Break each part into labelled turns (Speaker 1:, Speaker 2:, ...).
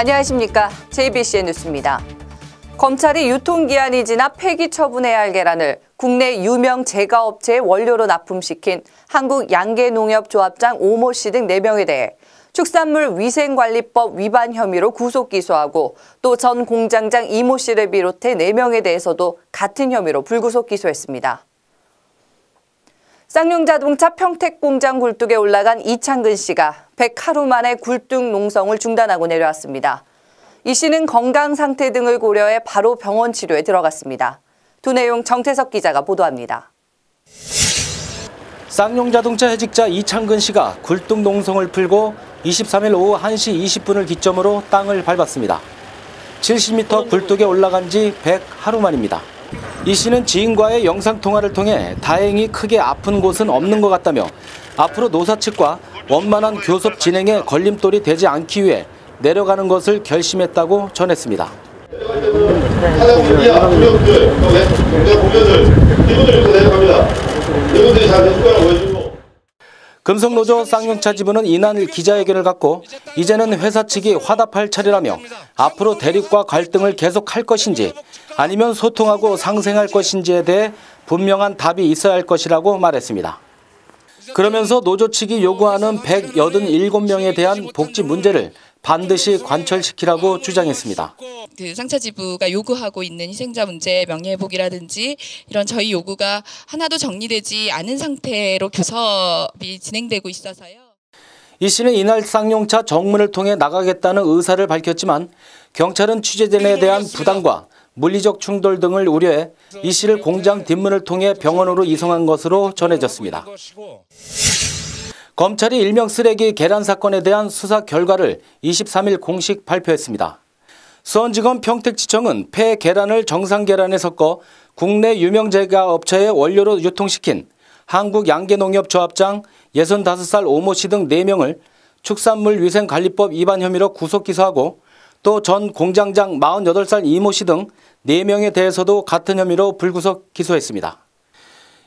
Speaker 1: 안녕하십니까. JBCN 뉴스입니다. 검찰이 유통기한이 지나 폐기 처분해야 할 계란을 국내 유명 제과업체의 원료로 납품시킨 한국양계농협조합장 오모 씨 등 4명에 대해 축산물 위생관리법 위반 혐의로 구속 기소하고 또 전 공장장 이모 씨를 비롯해 4명에 대해서도 같은 혐의로 불구속 기소했습니다. 쌍용자동차 평택공장 굴뚝에 올라간 이창근 씨가 100하루 만에 굴뚝 농성을 중단하고 내려왔습니다. 이 씨는 건강 상태 등을 고려해 바로 병원 치료에 들어갔습니다. 두 내용 정태석 기자가 보도합니다.
Speaker 2: 쌍용자동차 해직자 이창근 씨가 굴뚝 농성을 풀고 23일 오후 1시 20분을 기점으로 땅을 밟았습니다. 70m 굴뚝에 올라간 지 100하루 만입니다. 이 씨는 지인과의 영상통화를 통해 다행히 크게 아픈 곳은 없는 것 같다며 앞으로 노사 측과 원만한 교섭 진행에 걸림돌이 되지 않기 위해 내려가는 것을 결심했다고 전했습니다. 금속노조 쌍용차 지부는 이날 기자회견을 갖고 이제는 회사 측이 화답할 차례라며 앞으로 대립과 갈등을 계속할 것인지 아니면 소통하고 상생할 것인지에 대해 분명한 답이 있어야 할 것이라고 말했습니다. 그러면서 노조 측이 요구하는 187명에 대한 복지 문제를 반드시 관철시키라고 주장했습니다.
Speaker 3: 상차 지부가 요구하고 있는 희생자 문제 명예회복이라든지 이런 저희 요구가 하나도 정리되지 않은 상태로 교섭이 진행되고 있어서요.
Speaker 2: 이 씨는 이날 쌍용차 정문을 통해 나가겠다는 의사를 밝혔지만 경찰은 취재진에 대한 부담과 물리적 충돌 등을 우려해 이 씨를 공장 뒷문을 통해 병원으로 이송한 것으로 전해졌습니다. 검찰이 일명 쓰레기 계란 사건에 대한 수사 결과를 23일 공식 발표했습니다. 수원지검 평택지청은 폐 계란을 정상 계란에 섞어 국내 유명 제과업체의 원료로 유통시킨 한국양계농협조합장 65살 오모 씨 등 4명을 축산물 위생관리법 위반 혐의로 구속 기소하고 또 전 공장장 48살 이모 씨 등 4명에 대해서도 같은 혐의로 불구속 기소했습니다.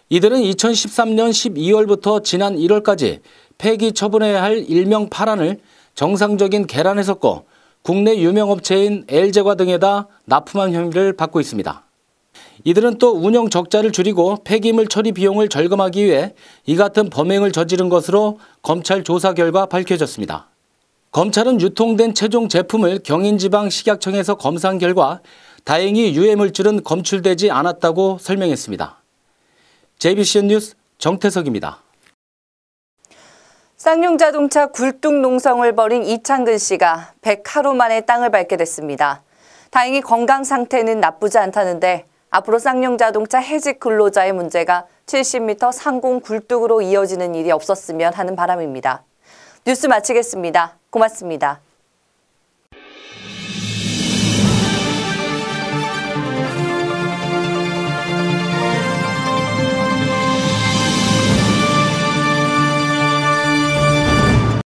Speaker 2: 이들은 2013년 12월부터 지난 1월까지 폐기 처분해야 할 일명 파란을 정상적인 계란에 섞어 국내 유명업체인 L제과 등에다 납품한 혐의를 받고 있습니다. 이들은 또 운영 적자를 줄이고 폐기물 처리 비용을 절감하기 위해 이 같은 범행을 저지른 것으로 검찰 조사 결과 밝혀졌습니다. 검찰은 유통된 최종 제품을 경인지방식약청에서 검사한 결과 다행히 유해물질은 검출되지 않았다고 설명했습니다. JBCN 뉴스 정태석입니다.
Speaker 1: 쌍용자동차 굴뚝 농성을 벌인 이창근 씨가 100하루 만에 땅을 밟게 됐습니다. 다행히 건강 상태는 나쁘지 않다는데 앞으로 쌍용자동차 해직 근로자의 문제가 70m 상공 굴뚝으로 이어지는 일이 없었으면 하는 바람입니다. 뉴스 마치겠습니다. 고맙습니다.